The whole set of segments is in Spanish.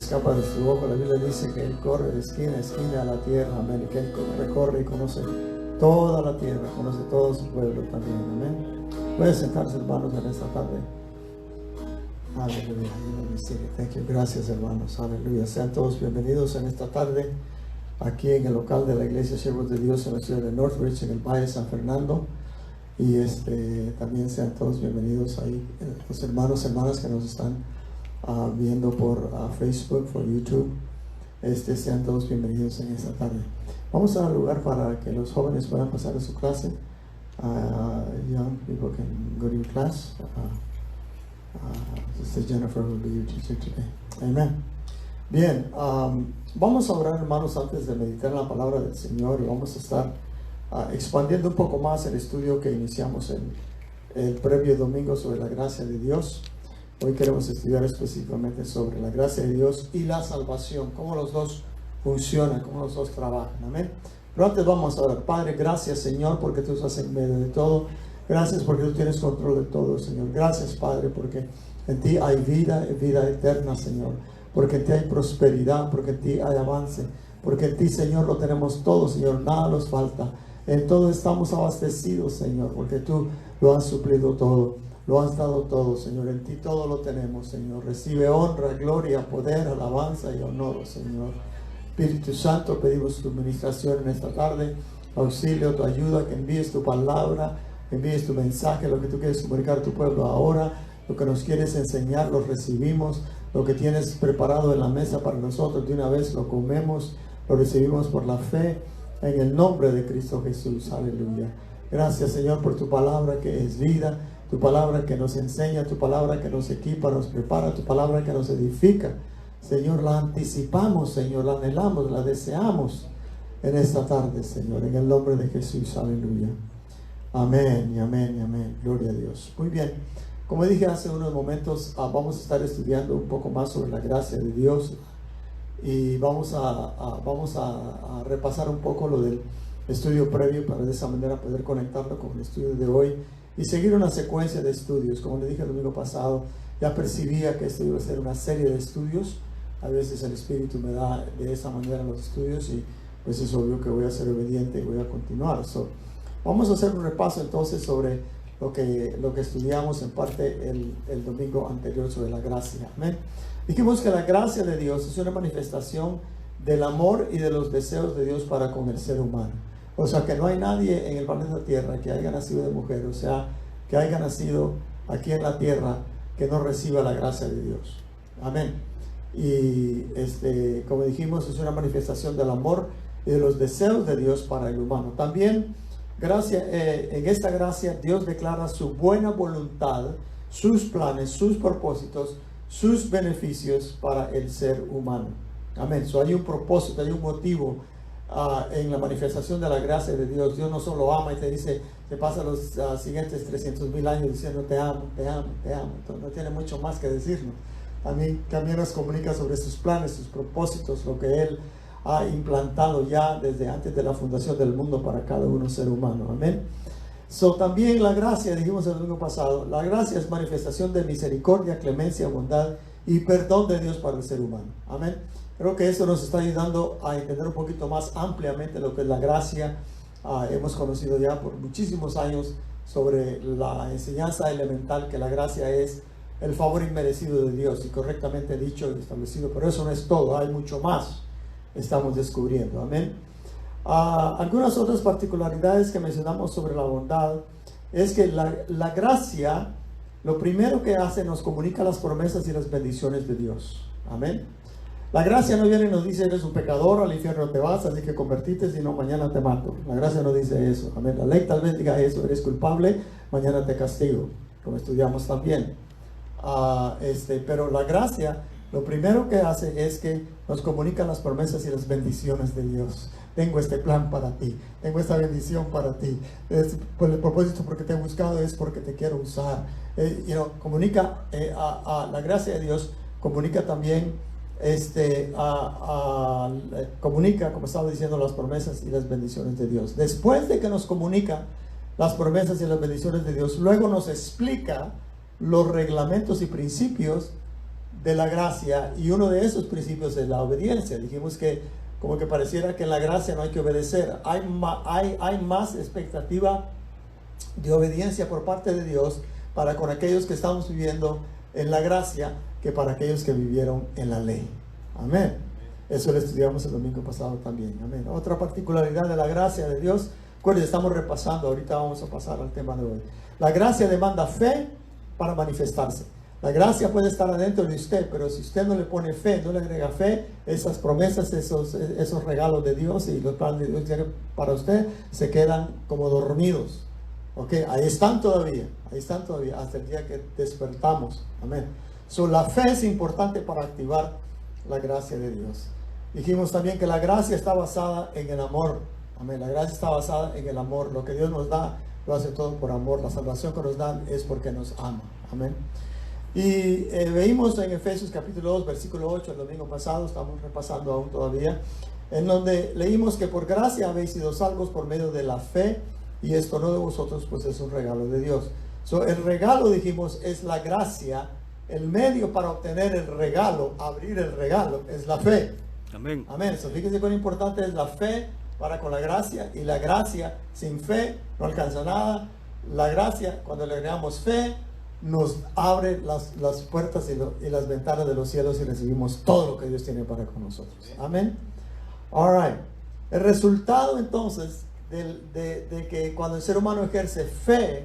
escapa de su ojo. La Biblia dice que Él corre de esquina a esquina a la tierra, amén, y que Él recorre y conoce toda la tierra, conoce todo su pueblo también, amén. Pueden sentarse, hermanos, en esta tarde. Aleluya. Thank you. Gracias, hermanos. Aleluya. Sean todos bienvenidos en esta tarde aquí en el local de la Iglesia Siervos de Dios en la ciudad de Northridge, en el Valle de San Fernando. Y también sean todos bienvenidos ahí, los hermanos y hermanas que nos están viendo por Facebook, por YouTube. Sean todos bienvenidos en esta tarde. Vamos a dar lugar para que los jóvenes puedan pasar a su clase. Young people can go to your class. Sister Jennifer will be your teacher today. Amen. Bien, vamos a orar, hermanos, antes de meditar en la palabra del Señor, y vamos a estar expandiendo un poco más el estudio que iniciamos el previo domingo sobre la gracia de Dios. Hoy queremos estudiar específicamente sobre la gracia de Dios y la salvación, cómo los dos funcionan, cómo los dos trabajan. Amén. Pero antes vamos a orar. Padre, gracias, Señor, porque tú estás en medio de todo. Gracias porque tú tienes control de todo, Señor. Gracias, Padre, porque en ti hay vida eterna, Señor. Porque en ti hay prosperidad, porque en ti hay avance. Porque en ti, Señor, lo tenemos todo, Señor. Nada nos falta. En todo estamos abastecidos, Señor, porque tú lo has suplido todo. Lo has dado todo, Señor. En ti todo lo tenemos, Señor. Recibe honra, gloria, poder, alabanza y honor, Señor. Espíritu Santo, pedimos tu administración en esta tarde. Auxilio, tu ayuda, que envíes tu palabra, envíes tu mensaje, lo que tú quieres comunicar a tu pueblo ahora, lo que nos quieres enseñar, lo recibimos. Lo que tienes preparado en la mesa para nosotros, de una vez lo comemos, lo recibimos por la fe, en el nombre de Cristo Jesús. Aleluya. Gracias, Señor, por tu palabra que es vida, tu palabra que nos enseña, tu palabra que nos equipa, nos prepara, tu palabra que nos edifica. Señor, la anticipamos, Señor, la anhelamos, la deseamos en esta tarde, Señor, en el nombre de Jesús. Aleluya. Amén y amén y amén. Gloria a Dios. Muy bien. Como dije hace unos momentos, vamos a estar estudiando un poco más sobre la gracia de Dios. Y vamos a repasar un poco lo del estudio previo para de esa manera poder conectarlo con el estudio de hoy y seguir una secuencia de estudios. Como le dije el domingo pasado, ya percibía que esto iba a ser una serie de estudios. A veces el Espíritu me da de esa manera los estudios y pues es obvio que voy a ser obediente y voy a continuar. Vamos a hacer un repaso entonces sobre lo que estudiamos en parte el domingo anterior sobre la gracia. Amén. Dijimos que la gracia de Dios es una manifestación del amor y de los deseos de Dios para con el ser humano. O sea que no hay nadie en el planeta Tierra que haya nacido de mujer, o sea, que haya nacido aquí en la tierra que no reciba la gracia de Dios. Amén. Y como dijimos, es una manifestación del amor y de los deseos de Dios para el humano. También en esta gracia Dios declara su buena voluntad, sus planes, sus propósitos, sus beneficios para el ser humano. Amén. Hay un propósito, hay un motivo en la manifestación de la gracia de Dios. Dios no solo ama y te dice, te pasa los siguientes 300,000 años diciendo te amo, te amo, te amo. Entonces, no tiene mucho más que decirnos. También nos comunica sobre sus planes, sus propósitos, lo que Él ha implantado ya desde antes de la fundación del mundo para cada uno ser humano. Amén. También la gracia, dijimos el domingo pasado, la gracia es manifestación de misericordia, clemencia, bondad y perdón de Dios para el ser humano. Amén. Creo que esto nos está ayudando a entender un poquito más ampliamente lo que es la gracia. Hemos conocido ya por muchísimos años sobre la enseñanza elemental que la gracia es el favor inmerecido de Dios, y correctamente dicho y establecido, pero eso no es todo, hay mucho más. Estamos descubriendo. Amén. Algunas otras particularidades que mencionamos sobre la bondad es que la gracia, lo primero que hace, nos comunica las promesas y las bendiciones de Dios. Amén. La gracia no viene y nos dice, eres un pecador, al infierno te vas, así que convertite, si no mañana te mato. La gracia no dice eso. Amén. La ley tal vez diga eso, eres culpable, mañana te castigo, como estudiamos también. Pero la gracia, lo primero que hace es que nos comunica las promesas y las bendiciones de Dios. Tengo este plan para ti, tengo esta bendición para ti. Por el propósito porque te he buscado es porque te quiero usar. Comunica la gracia de Dios, comunica también, comunica, como estaba diciendo, las promesas y las bendiciones de Dios. Después de que nos comunica las promesas y las bendiciones de Dios, luego nos explica los reglamentos y principios de la gracia, y uno de esos principios es la obediencia. Dijimos que como que pareciera que en la gracia no hay que obedecer. Hay más expectativa de obediencia por parte de Dios para con aquellos que estamos viviendo en la gracia que para aquellos que vivieron en la ley. Amén. Eso lo estudiamos el domingo pasado también. Amén. Otra particularidad de la gracia de Dios, acuérdense, estamos repasando, ahorita vamos a pasar al tema de hoy. La gracia demanda fe para manifestarse. La gracia puede estar adentro de usted, pero si usted no le pone fe, no le agrega fe, esas promesas, esos regalos de Dios y los planes de Dios para usted se quedan como dormidos. Ok, ahí están todavía, hasta el día que despertamos. Amén. So, la fe es importante para activar la gracia de Dios. Dijimos también que la gracia está basada en el amor. Amén. La gracia está basada en el amor. Lo que Dios nos da, lo hace todo por amor. La salvación que nos dan es porque nos ama. Amén. Y veímos en Efesios capítulo 2, versículo 8, el domingo pasado, estamos repasando aún todavía, en donde leímos que por gracia habéis sido salvos por medio de la fe, y esto no de vosotros, pues es un regalo de Dios. So, el regalo, dijimos, es la gracia. El medio para obtener el regalo, abrir el regalo, es la fe. Amén. Amén. So, fíjense cuán importante es la fe para con la gracia, y la gracia sin fe no alcanza nada. La gracia, cuando le agregamos fe, nos abre las puertas y las ventanas de los cielos y recibimos todo lo que Dios tiene para con nosotros. Amén. All right. El resultado entonces de que cuando el ser humano ejerce fe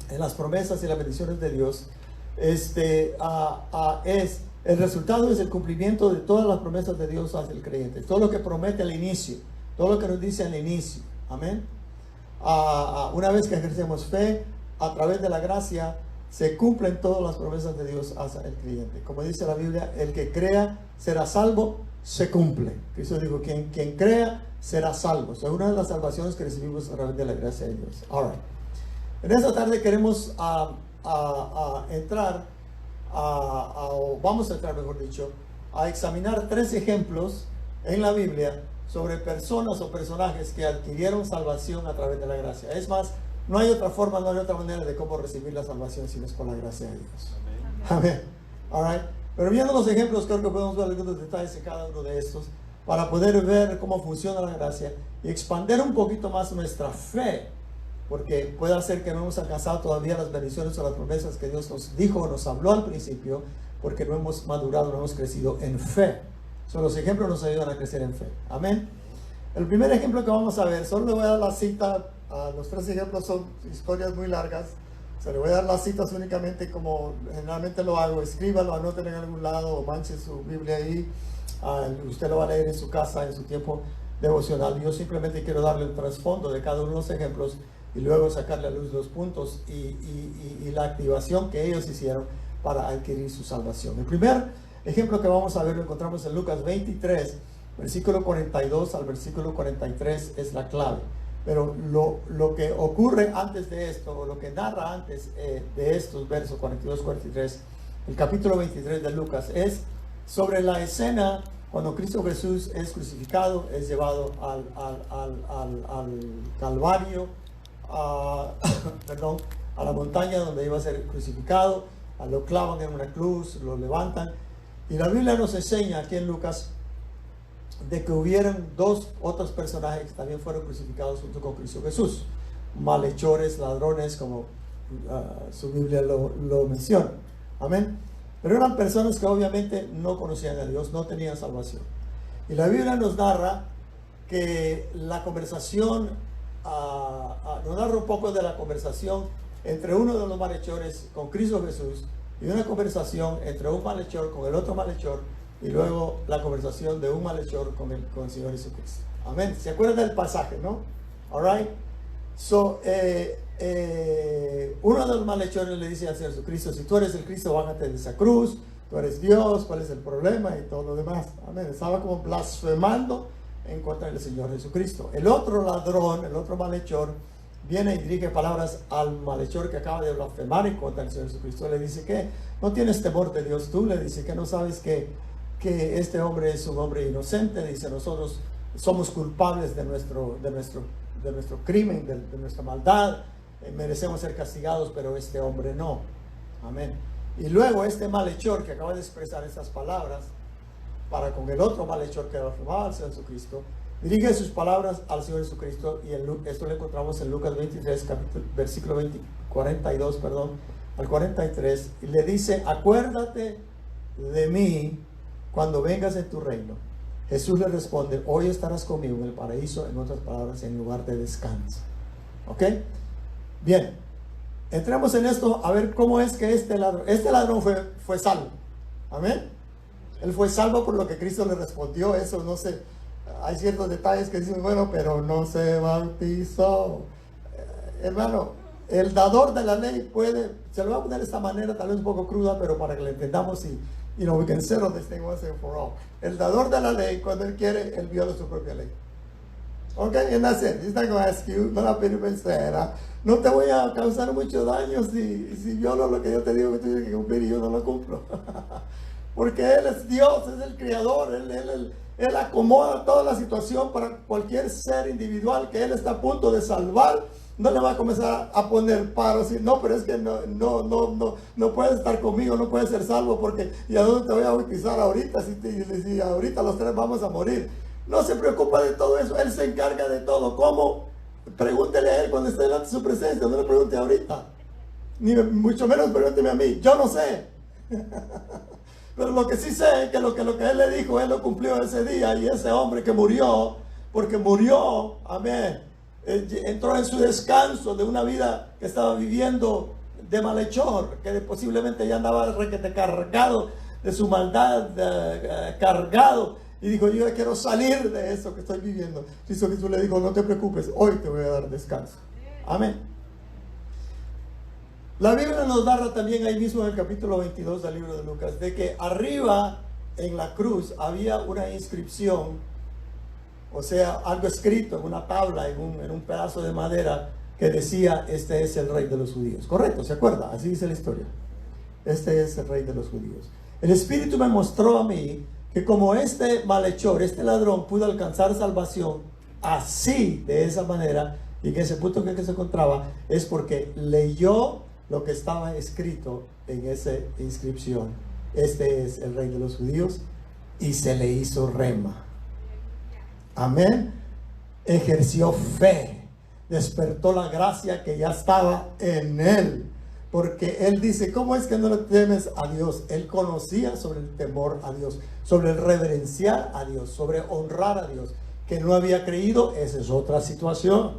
en las promesas y las bendiciones de Dios, el resultado es el cumplimiento de todas las promesas de Dios hacia el creyente. Todo lo que promete al inicio, todo lo que nos dice al inicio. Amén. Una vez que ejercemos fe, a través de la gracia, se cumplen todas las promesas de Dios hacia el creyente. Como dice la Biblia, el que crea será salvo, se cumple. Cristo dijo, quien crea será salvo. Es una de las salvaciones que recibimos a través de la gracia de Dios. All right. En esta tarde queremos entrar, o vamos a entrar, mejor dicho, a examinar 3 ejemplos en la Biblia sobre personas o personajes que adquirieron salvación a través de la gracia. Es más, no hay otra forma, no hay otra manera de cómo recibir la salvación si no es por la gracia de Dios. Amén. All right. Pero viendo los ejemplos, creo que podemos ver algunos detalles de cada uno de estos para poder ver cómo funciona la gracia y expandir un poquito más nuestra fe, porque puede ser que no hemos alcanzado todavía las bendiciones o las promesas que Dios nos dijo o nos habló al principio, porque no hemos madurado, no hemos crecido en fe. Los ejemplos nos ayudan a crecer en fe. Amén. El primer ejemplo que vamos a ver, solo le voy a dar la cita. Los 3 ejemplos son historias muy largas. Le voy a dar las citas únicamente como generalmente lo hago. Escríbalo, anótenlo en algún lado o manche su Biblia ahí. Usted lo va a leer en su casa, en su tiempo devocional. Yo simplemente quiero darle el trasfondo de cada uno de los ejemplos y luego sacarle a luz los puntos y la activación que ellos hicieron para adquirir su salvación. El primer ejemplo que vamos a ver lo encontramos en Lucas 23, versículo 42 al versículo 43 es la clave. Pero lo que ocurre antes de esto, o lo que narra antes de estos versos 42-43, el capítulo 23 de Lucas, es sobre la escena cuando Cristo Jesús es crucificado, es llevado al Calvario, a la montaña donde iba a ser crucificado, lo clavan en una cruz, lo levantan. Y la Biblia nos enseña aquí en Lucas de que hubieron 2 otros personajes que también fueron crucificados junto con Cristo Jesús, malhechores, ladrones, como su Biblia lo menciona. Amén. Pero eran personas que obviamente no conocían a Dios, no tenían salvación. Y la Biblia nos narra que la conversación, nos narra un poco de la conversación entre uno de los malhechores con Cristo Jesús, y una conversación entre un malhechor con el otro malhechor, y luego la conversación de un malhechor con el Señor Jesucristo. Amén. ¿Se acuerdan del pasaje, no? All right. So, uno de los malhechores le dice al Señor Jesucristo, si tú eres el Cristo, bájate de esa cruz, tú eres Dios, ¿cuál es el problema? Y todo lo demás. Amén. Estaba como blasfemando en contra del Señor Jesucristo. El otro ladrón, el otro malhechor, viene y dirige palabras al malhechor que acaba de blasfemar en contra del Señor Jesucristo. Le dice que no tienes temor de Dios tú, le dice que no sabes que este hombre es un hombre inocente. Dice, nosotros somos culpables de nuestro crimen, de nuestra maldad, merecemos ser castigados, pero este hombre no. Amén. Y luego este malhechor que acaba de expresar estas palabras para con el otro malhechor que afirmaba al Señor Jesucristo, dirige sus palabras al Señor Jesucristo, y esto lo encontramos en Lucas 23, versículo 42, al 43, y le dice: acuérdate de mí cuando vengas en tu reino. Jesús le responde: hoy estarás conmigo en el paraíso, en otras palabras, en lugar de descanso. ¿Ok? Bien, entremos en esto a ver cómo es que este ladrón fue salvo. Amén. Él fue salvo por lo que Cristo le respondió. Eso no sé, hay ciertos detalles que dicen, bueno, pero no se bautizó. Hermano, el dador de la ley se lo voy a poner de esta manera, tal vez un poco cruda, pero para que lo entendamos y we can settle this thing once and for all. El dador de la ley, cuando él quiere, él viola su propia ley. Ok, and that's it. He's not going to ask you, no la pena pensar, no te voy a causar mucho daño si violo lo que yo te digo que tú tienes que cumplir y yo no lo cumplo. Porque Él es Dios, es el Creador, Él acomoda toda la situación para cualquier ser individual que Él está a punto de salvar. No le va a comenzar a poner paros y no, pero es que no puedes estar conmigo, no puedes ser salvo porque ¿y a dónde te voy a bautizar ahorita? Si ahorita los tres vamos a morir. No se preocupa de todo eso, Él se encarga de todo. ¿Cómo? Pregúntele a Él cuando esté delante de su presencia, no le pregunte ahorita. Ni mucho menos pregúnteme a mí, yo no sé. Pero lo que sí sé es que lo que Él le dijo, Él lo cumplió ese día. Y ese hombre que murió, porque murió, amén, entró en su descanso de una vida que estaba viviendo de malhechor, que posiblemente ya andaba requete cargado de su maldad, cargado, y dijo: yo ya quiero salir de eso que estoy viviendo. Cristo Jesús le dijo: no te preocupes, hoy te voy a dar descanso. Amén. La Biblia nos narra también ahí mismo en el capítulo 22 del libro de Lucas, de que arriba en la cruz había una inscripción, o sea, algo escrito en una tabla, en un pedazo de madera, que decía: este es el rey de los judíos. Correcto, ¿se acuerda? Así dice la historia. Este es el rey de los judíos. El Espíritu me mostró a mí que como este malhechor, este ladrón, pudo alcanzar salvación así, de esa manera, y en ese punto en que se encontraba, es porque leyó lo que estaba escrito en esa inscripción: este es el rey de los judíos, y se le hizo rema. Amén. Ejerció fe, despertó la gracia que ya estaba en él, porque él dice: ¿cómo es que no le temes a Dios? Él conocía sobre el temor a Dios, sobre el reverenciar a Dios, sobre honrar a Dios. Que no había creído, esa es otra situación.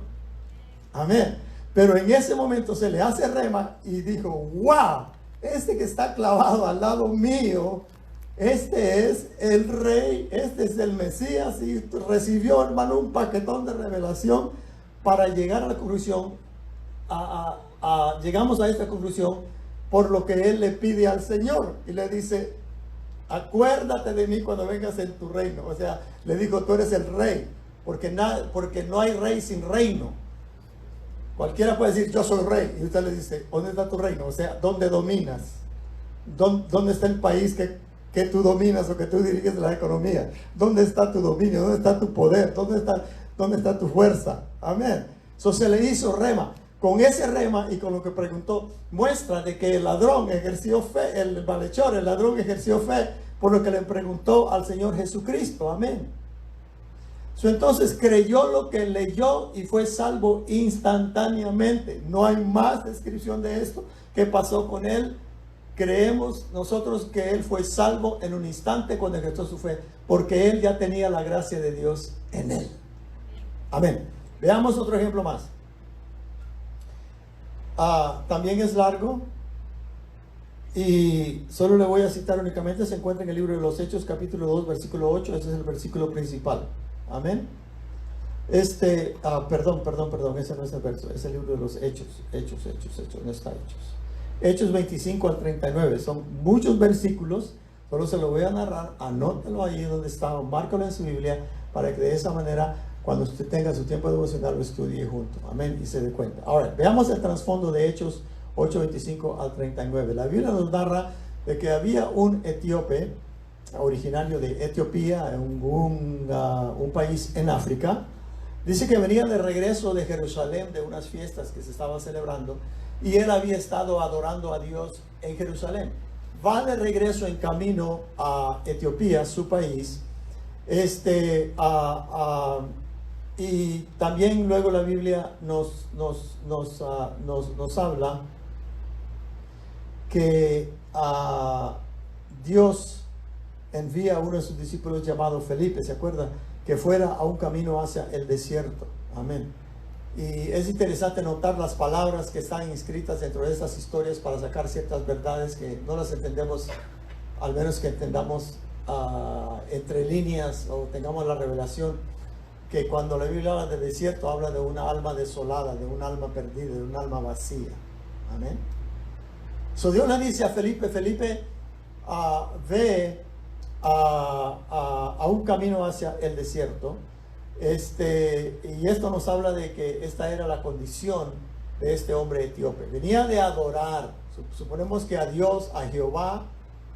Amén. Pero en ese momento se le hace rema y dijo: wow, este que está clavado al lado mío, este es el rey, este es el Mesías. Y recibió, hermano, un paquetón de revelación para llegar a la conclusión, llegamos a esta conclusión por lo que él le pide al Señor. Y le dice: acuérdate de mí cuando vengas en tu reino. O sea, le dijo: tú eres el rey, porque no hay rey sin reino. Cualquiera puede decir: yo soy rey, y usted le dice: ¿dónde está tu reino? O sea, ¿dónde dominas? ¿Dónde está el país que tú dominas o que tú diriges la economía? ¿Dónde está tu dominio? ¿Dónde está tu poder? ¿Dónde está tu fuerza? Amén. Eso se le hizo rema. Con ese rema y con lo que preguntó, muestra de que el ladrón ejerció fe, el malhechor, el ladrón ejerció fe por lo que le preguntó al Señor Jesucristo. Amén. Entonces creyó lo que leyó y fue salvo instantáneamente. No hay más descripción de esto. ¿Qué pasó con él? Creemos nosotros que él fue salvo en un instante cuando ejerció su fe, porque él ya tenía la gracia de Dios en él. Amén. Veamos otro ejemplo más. También es largo y solo le voy a citar únicamente. Se encuentra en el libro de los Hechos, capítulo 2, versículo 8. Ese es el versículo principal. Amén. Perdón, ese no es el verso, es el libro de los Hechos, no está Hechos 25 al 39, son muchos versículos, solo se lo voy a narrar, anótelo ahí donde está, márcalo en su Biblia, para que de esa manera, cuando usted tenga su tiempo devocional, lo estudie junto, amén, y se dé cuenta. Ahora, veamos el trasfondo de Hechos 8, 25 al 39, la Biblia nos narra de que había un etíope, originario de Etiopía, un país en África. Dice que venía de regreso de Jerusalén de unas fiestas que se estaban celebrando, y él había estado adorando a Dios en Jerusalén. Va de regreso en camino a Etiopía, su país, y también luego la Biblia nos habla que Dios envía a uno de sus discípulos llamado Felipe, ¿se acuerdan? Que fuera a un camino hacia el desierto. Amén. Y es interesante notar las palabras que están inscritas dentro de estas historias para sacar ciertas verdades que no las entendemos, al menos que entendamos entre líneas o tengamos la revelación, que cuando la Biblia habla de desierto, habla de una alma desolada, de un alma perdida, de un alma vacía. Amén. So Dios le dice a Felipe, ve a un camino hacia el desierto. Y esto nos habla de que esta era la condición de este hombre etíope. Venía de adorar, suponemos que a Dios, a Jehová,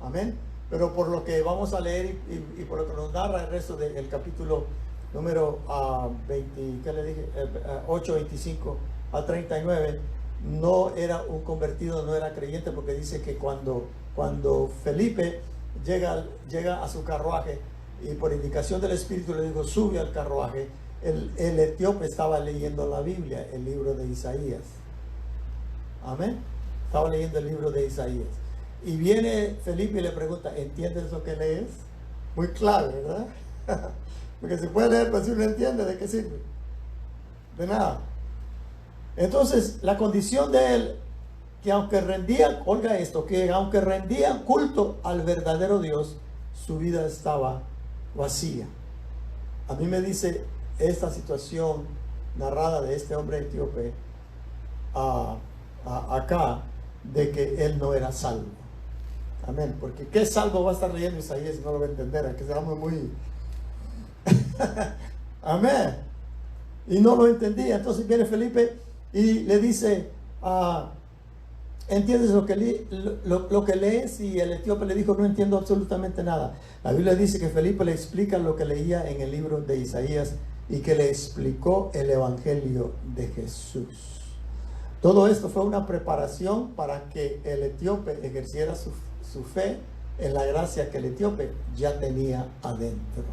amén. Pero por lo que vamos a leer y por lo que nos narra el resto del capítulo número 8, 25 a 39, no era un convertido, no era creyente, porque dice que cuando Felipe llega a su carruaje y por indicación del Espíritu le dijo, sube al carruaje, el etíope estaba leyendo la Biblia, el libro de Isaías. Amén. Estaba leyendo el libro de Isaías. Y viene Felipe y le pregunta, ¿entiendes lo que lees? Muy claro, ¿verdad? Porque se puede leer, pero si uno entiende, ¿de qué sirve? De nada. Entonces, la condición de él, que aunque rendían, oiga esto, que aunque rendían culto al verdadero Dios, su vida estaba vacía. A mí me dice esta situación narrada de este hombre etíope acá, de que él no era salvo. Amén. Porque ¿qué salvo va a estar leyendo Isaías y no lo va a entender? Aquí estamos muy... Amén. Y no lo entendía. Entonces viene Felipe y le dice, ¿entiendes lo que lees? Y el etíope le dijo, no entiendo absolutamente nada. La Biblia dice que Felipe le explica lo que leía en el libro de Isaías y que le explicó el evangelio de Jesús. Todo esto fue una preparación para que el etíope ejerciera su fe en la gracia que el etíope ya tenía adentro.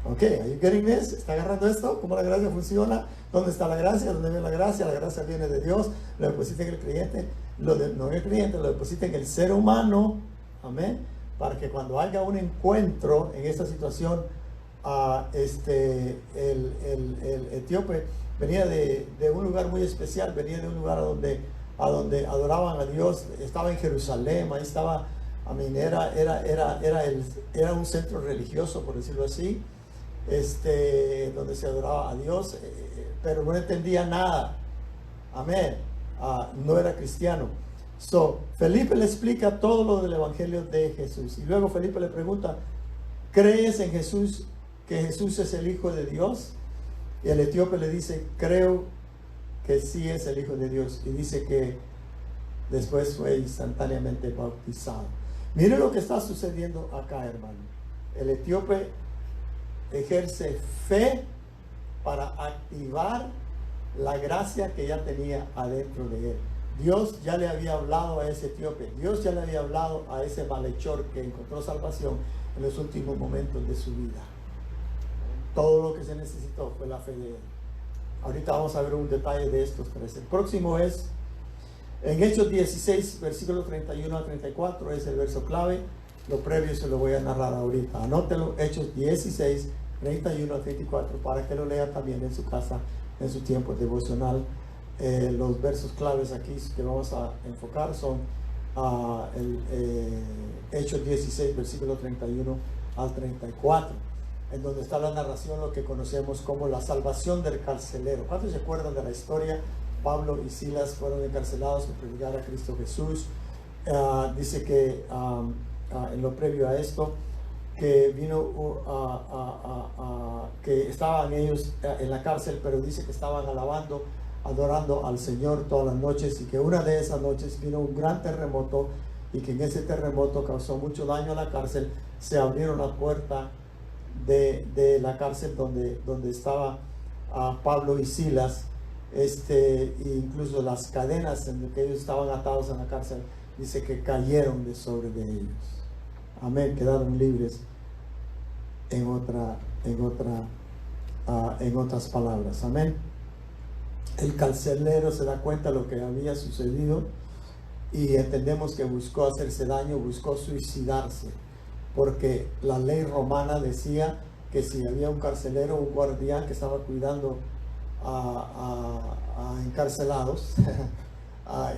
Ok, are you getting this? ¿Está agarrando esto? ¿Cómo la gracia funciona? ¿Dónde está la gracia? ¿Dónde viene la gracia? La gracia viene de Dios, lo deposita en el creyente, no en el creyente, lo deposita en el ser humano. Amén. Para que cuando haya un encuentro en esta situación, el etíope venía de un lugar muy especial, venía de un lugar a donde adoraban a Dios, estaba en Jerusalén, ahí estaba, amén, era un centro religioso, por decirlo así, donde se adoraba a Dios, pero no entendía nada, amén, no era cristiano. Felipe le explica todo lo del evangelio de Jesús, y luego Felipe le pregunta, ¿crees en Jesús, que Jesús es el Hijo de Dios? Y el etíope le dice, creo que sí es el Hijo de Dios. Y dice que después fue instantáneamente bautizado. Mire lo que está sucediendo acá, hermano. El etíope ejerce fe para activar la gracia que ya tenía adentro de él. Dios ya le había hablado a ese etíope. Dios ya le había hablado a ese malhechor que encontró salvación en los últimos momentos de su vida. Todo lo que se necesitó fue la fe de él. Ahorita vamos a ver un detalle de estos tres. El próximo es en Hechos 16, versículo 31 a 34, es el verso clave. Lo previo se lo voy a narrar ahorita. Anótelo, Hechos 16, 31 a 34, para que lo lea también en su casa, en su tiempo devocional. Los versos claves aquí que vamos a enfocar son Hechos 16, versículo 31 al 34. En donde está la narración, lo que conocemos como la salvación del carcelero. ¿Cuántos se acuerdan de la historia? Pablo y Silas fueron encarcelados por predicar a Cristo Jesús. Dice que en lo previo a esto, que vino, que estaban ellos en la cárcel, pero dice que estaban adorando al Señor todas las noches, y que una de esas noches vino un gran terremoto, y que en ese terremoto causó mucho daño a la cárcel. Se abrieron la puerta de la cárcel donde estaba Pablo y Silas, incluso las cadenas en las que ellos estaban atados en la cárcel, dice que cayeron de sobre de ellos. Amén, quedaron libres en otras palabras. Amén. El carcelero se da cuenta de lo que había sucedido y entendemos que buscó hacerse daño, buscó suicidarse, porque la ley romana decía que si había un carcelero, un guardián que estaba cuidando a encarcelados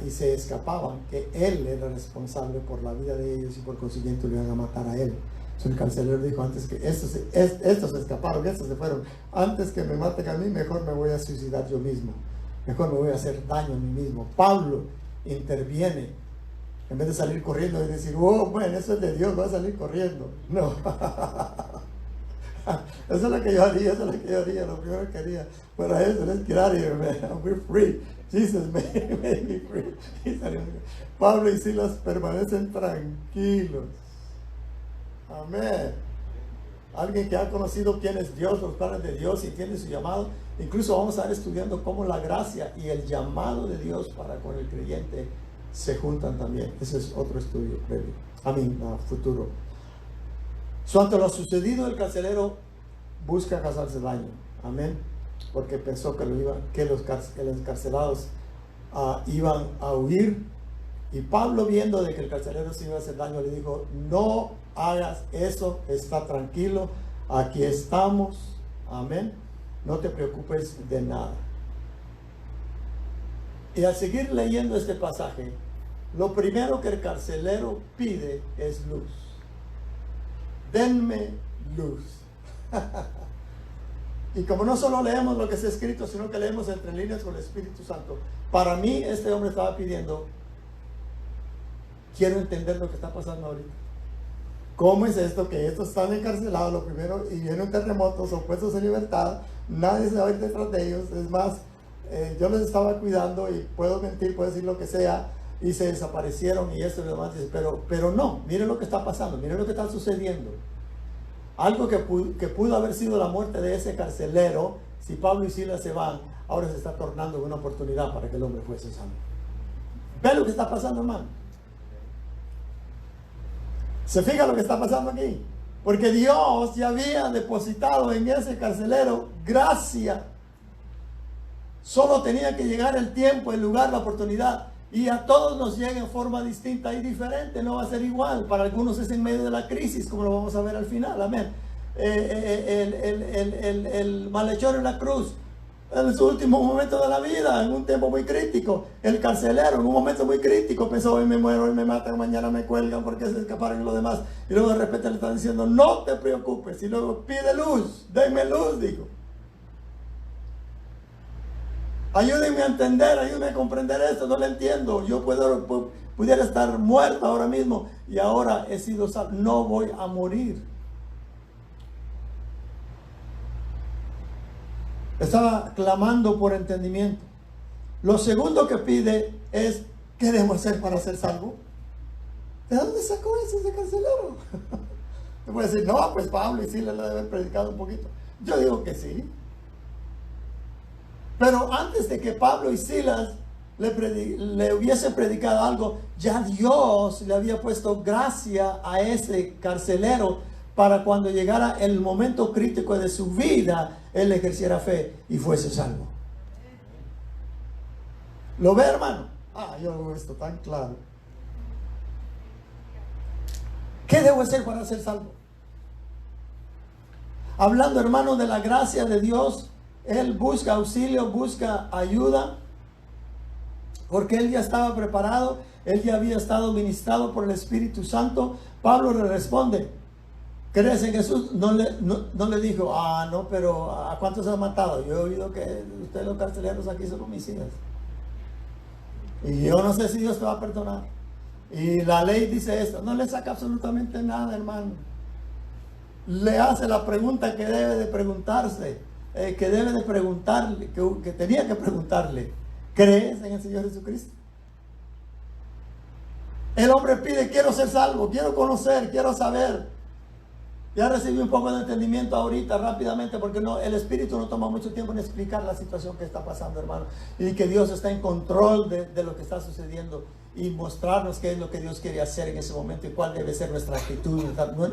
y se escapaban, que él era responsable por la vida de ellos y por consiguiente lo iban a matar a él. El carcelero dijo, antes que estos se escaparon, estos se fueron, antes que me maten a mí, mejor me voy a suicidar yo mismo, mejor me voy a hacer daño a mí mismo. Pablo interviene, en vez de salir corriendo y decir, oh, bueno, eso es de Dios, voy a salir corriendo. No. Eso es lo que yo haría, lo primero que haría fuera eso, let's get out of here, man, we're free, Jesus made me free. Pablo y Silas permanecen tranquilos. Amén. Alguien que ha conocido quién es Dios, los planes de Dios y entiende su llamado. Incluso vamos a estar estudiando cómo la gracia y el llamado de Dios para con el creyente se juntan también. Ese es otro estudio previo, futuro. Ante lo sucedido, el carcelero busca causarse daño. Amén. Porque pensó que los encarcelados iban a huir. Y Pablo, viendo de que el carcelero se iba a hacer daño, le dijo, no hagas eso, está tranquilo, aquí estamos. Amén. No te preocupes de nada. Y al seguir leyendo este pasaje, lo primero que el carcelero pide es luz. Denme luz. Y como no solo leemos lo que está escrito, sino que leemos entre líneas con el Espíritu Santo, para mí este hombre estaba pidiendo, quiero entender lo que está pasando ahorita. ¿Cómo es esto? Que estos están encarcelados, lo primero, y viene un terremoto, son puestos en libertad, nadie se va a ir detrás de ellos. Es más, yo les estaba cuidando y puedo mentir, puedo decir lo que sea, y se desaparecieron y esto y lo demás. Pero no, miren lo que está pasando, miren lo que está sucediendo. Algo que pudo haber sido la muerte de ese carcelero, si Pablo y Silas se van, ahora se está tornando una oportunidad para que el hombre fuese salvo. ¿Ven lo que está pasando, hermano? ¿Se fija lo que está pasando aquí? Porque Dios ya había depositado en ese carcelero gracia. Solo tenía que llegar el tiempo, el lugar, la oportunidad. Y a todos nos llega en forma distinta y diferente, no va a ser igual. Para algunos es en medio de la crisis, como lo vamos a ver al final, amén. El malhechor en la cruz, en su último momento de la vida, en un tiempo muy crítico. El carcelero, en un momento muy crítico, pensó, hoy me muero, hoy me matan, mañana me cuelgan porque se escaparon los demás. Y luego de repente le están diciendo, no te preocupes. Y luego pide luz, denme luz, dijo. Ayúdenme a entender, ayúdenme a comprender esto, no lo entiendo. Yo pudiera estar muerto ahora mismo y ahora he sido salvo. No voy a morir. Estaba clamando por entendimiento. Lo segundo que pide es, ¿qué debo hacer para ser salvo? ¿De dónde sacó eso ese carcelero? Te voy a decir, no, pues Pablo y Silas le deben haber predicado un poquito. Yo digo que sí. Pero antes de que Pablo y Silas le hubiesen predicado algo, ya Dios le había puesto gracia a ese carcelero para cuando llegara el momento crítico de su vida, él ejerciera fe y fuese salvo. ¿Lo ve, hermano? Yo lo veo esto tan claro. ¿Qué debo hacer para ser salvo? Hablando, hermano, de la gracia de Dios, él busca auxilio, busca ayuda, porque él ya estaba preparado, él ya había estado ministrado por el Espíritu Santo. Pablo le responde, ¿crees en Jesús? No le dijo, no, pero ¿a cuántos han matado? Yo he oído que ustedes los carceleros aquí son homicidas. Y yo no sé si Dios te va a perdonar. Y la ley dice esto. No le saca absolutamente nada, hermano. Le hace la pregunta que debe de preguntarse. Que debe de preguntarle, que tenía que preguntarle. ¿Crees en el Señor Jesucristo? El hombre pide, quiero ser salvo, quiero conocer, quiero saber. Ya recibí un poco de entendimiento ahorita rápidamente, porque no, el Espíritu no toma mucho tiempo en explicar la situación que está pasando, hermano, y que Dios está en control de lo que está sucediendo y mostrarnos qué es lo que Dios quiere hacer en ese momento y cuál debe ser nuestra actitud,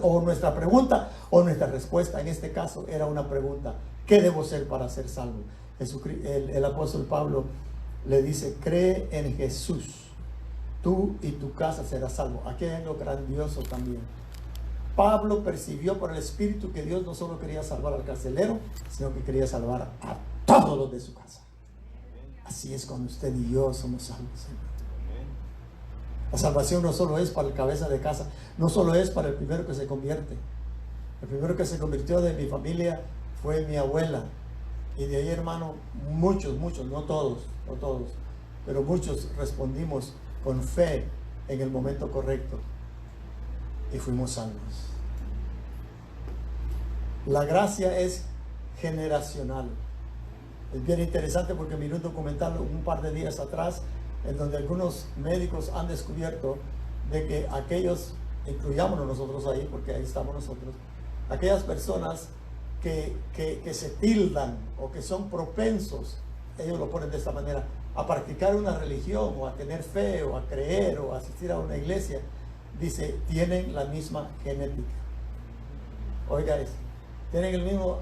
o nuestra pregunta o nuestra respuesta. En este caso era una pregunta: ¿qué debo hacer para ser salvo? El apóstol Pablo le dice: cree en Jesús, tú y tu casa serás salvo. Aquí hay lo grandioso también. Pablo percibió por el Espíritu que Dios no solo quería salvar al carcelero, sino que quería salvar a todos los de su casa. Así es cuando usted y yo somos salvos. La salvación no solo es para el cabeza de casa, no solo es para el primero que se convierte. El primero que se convirtió de mi familia fue mi abuela. Y de ahí, hermano, muchos, no todos, pero muchos respondimos con fe en el momento correcto y fuimos salvos. La gracia es generacional. Es bien interesante porque miré un documental un par de días atrás en donde algunos médicos han descubierto de que aquellos, incluyámonos nosotros ahí, porque ahí estamos nosotros, aquellas personas que se tildan o que son propensos, ellos lo ponen de esta manera, a practicar una religión o a tener fe o a creer o a asistir a una iglesia, dice, tienen la misma genética. Oiga eso, tienen el mismo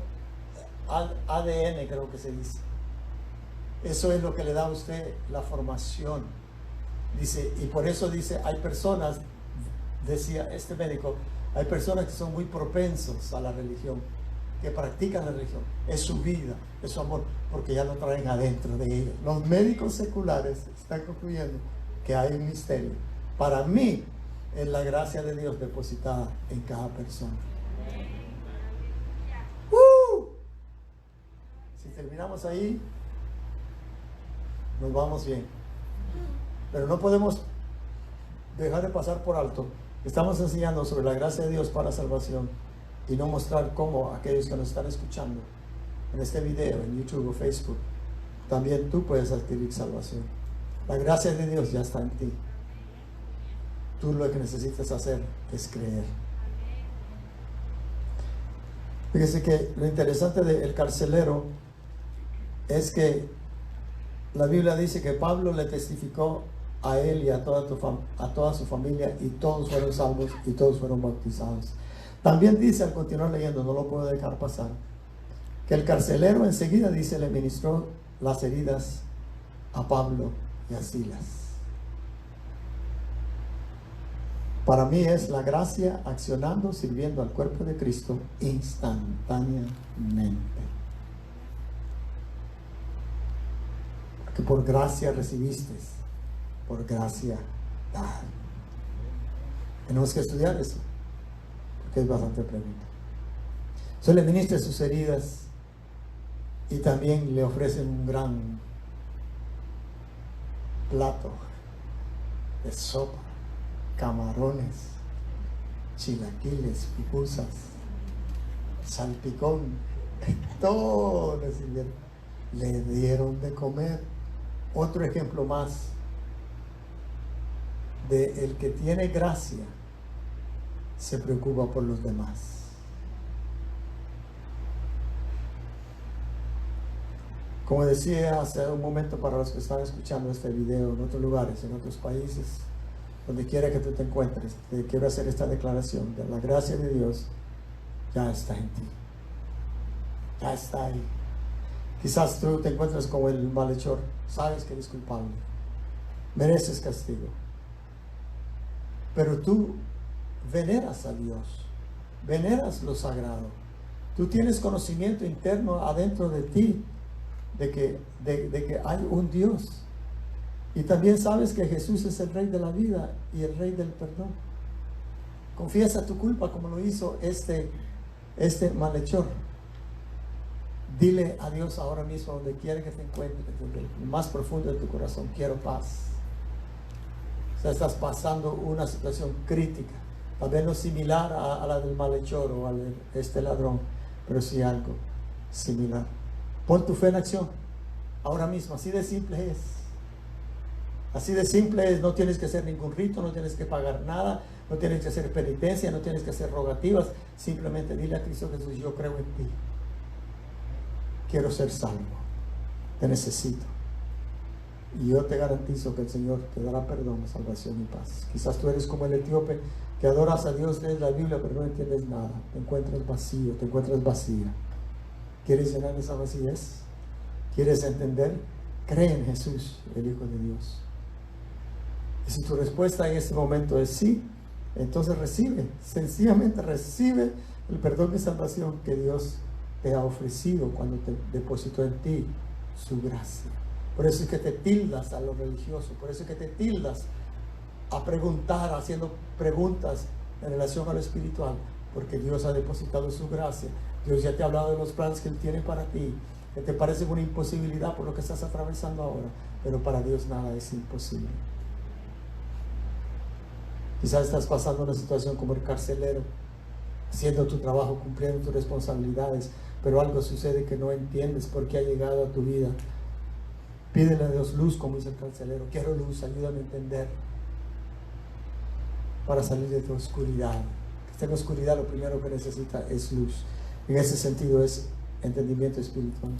ADN, creo que se dice. Eso es lo que le da a usted la formación. Dice, y por eso dice, hay personas, decía este médico, hay personas que son muy propensos a la religión, que practican la religión. Es su vida, es su amor, porque ya lo traen adentro de ellos. Los médicos seculares están concluyendo que hay un misterio. Para mí, es la gracia de Dios depositada en cada persona. Si terminamos ahí, nos vamos bien. Pero no podemos dejar de pasar por alto. Estamos enseñando sobre la gracia de Dios para salvación y no mostrar cómo aquellos que nos están escuchando en este video, en YouTube o Facebook, también tú puedes adquirir salvación. La gracia de Dios ya está en ti. Tú lo que necesitas hacer es creer. Fíjese que lo interesante del carcelero es que la Biblia dice que Pablo le testificó a él y a toda su familia, y todos fueron salvos y todos fueron bautizados. También dice, al continuar leyendo, no lo puedo dejar pasar, que el carcelero enseguida, dice, le ministró las heridas a Pablo y a Silas. Para mí es la gracia accionando, sirviendo al cuerpo de Cristo instantáneamente. Porque por gracia recibiste, por gracia dar. Tenemos que estudiar eso, porque es bastante pregunta. Se le ministra sus heridas y también le ofrecen un gran plato de sopa, camarones, chilaquiles, pupusas, salpicón, todo le sirvieron, le dieron de comer. Otro ejemplo más de el que tiene gracia se preocupa por los demás. Como decía hace un momento, para los que están escuchando este video en otros lugares, en otros países, donde quiera que tú te encuentres, te quiero hacer esta declaración: de la gracia de Dios ya está en ti, ya está ahí. Quizás tú te encuentres como el malhechor, sabes que eres culpable, mereces castigo, pero tú veneras a Dios, veneras lo sagrado, tú tienes conocimiento interno adentro de ti de que hay un Dios, y también sabes que Jesús es el Rey de la vida y el Rey del perdón. Confiesa tu culpa como lo hizo este malhechor. Dile a Dios ahora mismo, donde quiera que te encuentres, desde el más profundo de tu corazón: quiero paz. O sea, estás pasando una situación crítica, tal vez no similar a la del malhechor o a este ladrón, pero sí algo similar. Pon tu fe en acción ahora mismo. Así de simple es. Así de simple es. No tienes que hacer ningún rito, no tienes que pagar nada, no tienes que hacer penitencia, no tienes que hacer rogativas. Simplemente dile a Cristo Jesús: yo creo en ti, quiero ser salvo, te necesito. Y yo te garantizo que el Señor te dará perdón, salvación y paz. Quizás tú eres como el etíope, que adoras a Dios, lees la Biblia, pero no entiendes nada. Te encuentras vacío, te encuentras vacía. ¿Quieres llenar esa vacíez? ¿Quieres entender? Cree en Jesús, el Hijo de Dios. Y si tu respuesta en este momento es sí, entonces recibe, sencillamente recibe el perdón de salvación que Dios te ha ofrecido cuando te depositó en ti su gracia. Por eso es que te tildas a lo religioso, por eso es que te tildas a preguntar, haciendo preguntas en relación a lo espiritual, porque Dios ha depositado su gracia. Dios ya te ha hablado de los planes que Él tiene para ti, que te parecen una imposibilidad por lo que estás atravesando ahora, pero para Dios nada es imposible. Quizás estás pasando una situación como el carcelero, haciendo tu trabajo, cumpliendo tus responsabilidades, pero algo sucede que no entiendes por qué ha llegado a tu vida. Pídele a Dios luz, como dice el carcelero: quiero luz, ayúdame a entender, para salir de tu oscuridad. Que esté en la oscuridad, lo primero que necesita es luz. En ese sentido es entendimiento espiritual.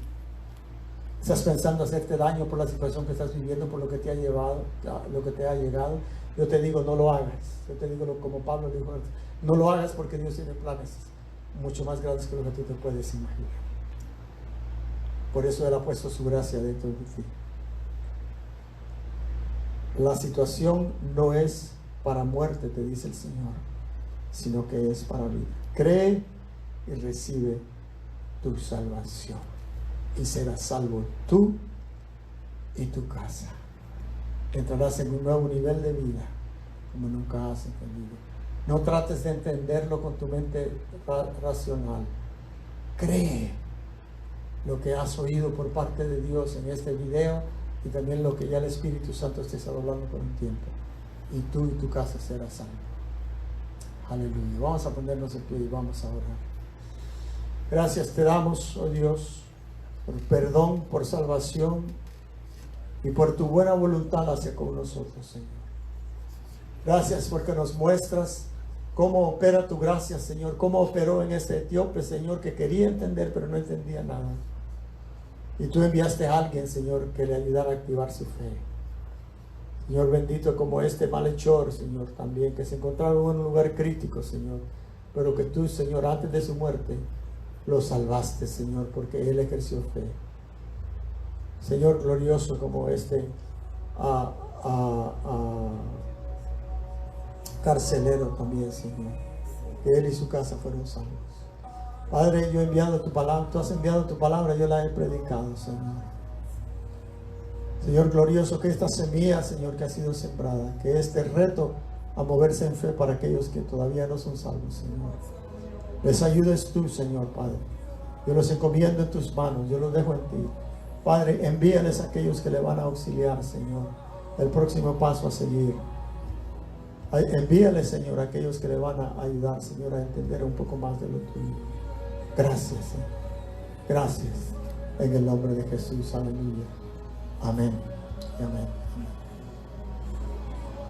Estás pensando hacerte daño por la situación que estás viviendo, por lo que te ha llevado, lo que te ha llegado. Yo te digo, no lo hagas. Yo te digo, como Pablo dijo, no lo hagas, porque Dios tiene planes mucho más grandes que lo que tú te puedes imaginar. Por eso Él ha puesto su gracia dentro de ti. La situación no es para muerte, te dice el Señor, sino que es para vida. Cree y recibe tu salvación, y serás salvo tú y tu casa. Entrarás en un nuevo nivel de vida como nunca has entendido. No trates de entenderlo con tu mente racional. Cree lo que has oído por parte de Dios en este video, y también lo que ya el Espíritu Santo te está hablando por un tiempo, y tú y tu casa serás salvo. Aleluya. Vamos a ponernos en pie y vamos a orar. Gracias te damos, oh Dios, por perdón, por salvación y por tu buena voluntad hacia con nosotros, Señor. Gracias porque nos muestras cómo opera tu gracia, Señor, cómo operó en este etíope, Señor, que quería entender pero no entendía nada. Y tú enviaste a alguien, Señor, que le ayudara a activar su fe. Señor bendito, como este malhechor, Señor, también, que se encontraba en un lugar crítico, Señor, pero que tú, Señor, antes de su muerte, lo salvaste, Señor, porque él ejerció fe. Señor glorioso, como este carcelero también, Señor, que él y su casa fueron salvos. Padre, yo he enviado tu palabra, tú has enviado tu palabra, yo la he predicado, Señor. Señor glorioso, que esta semilla, Señor, que ha sido sembrada, que este reto a moverse en fe para aquellos que todavía no son salvos, Señor, les ayudes tú, Señor, Padre. Yo los encomiendo en tus manos, yo los dejo en ti. Padre, envíales a aquellos que le van a auxiliar, Señor, el próximo paso a seguir. Envíales, Señor, a aquellos que le van a ayudar, Señor, a entender un poco más de lo tuyo. Gracias, Señor. Gracias. En el nombre de Jesús. Aleluya. Amén. Amén.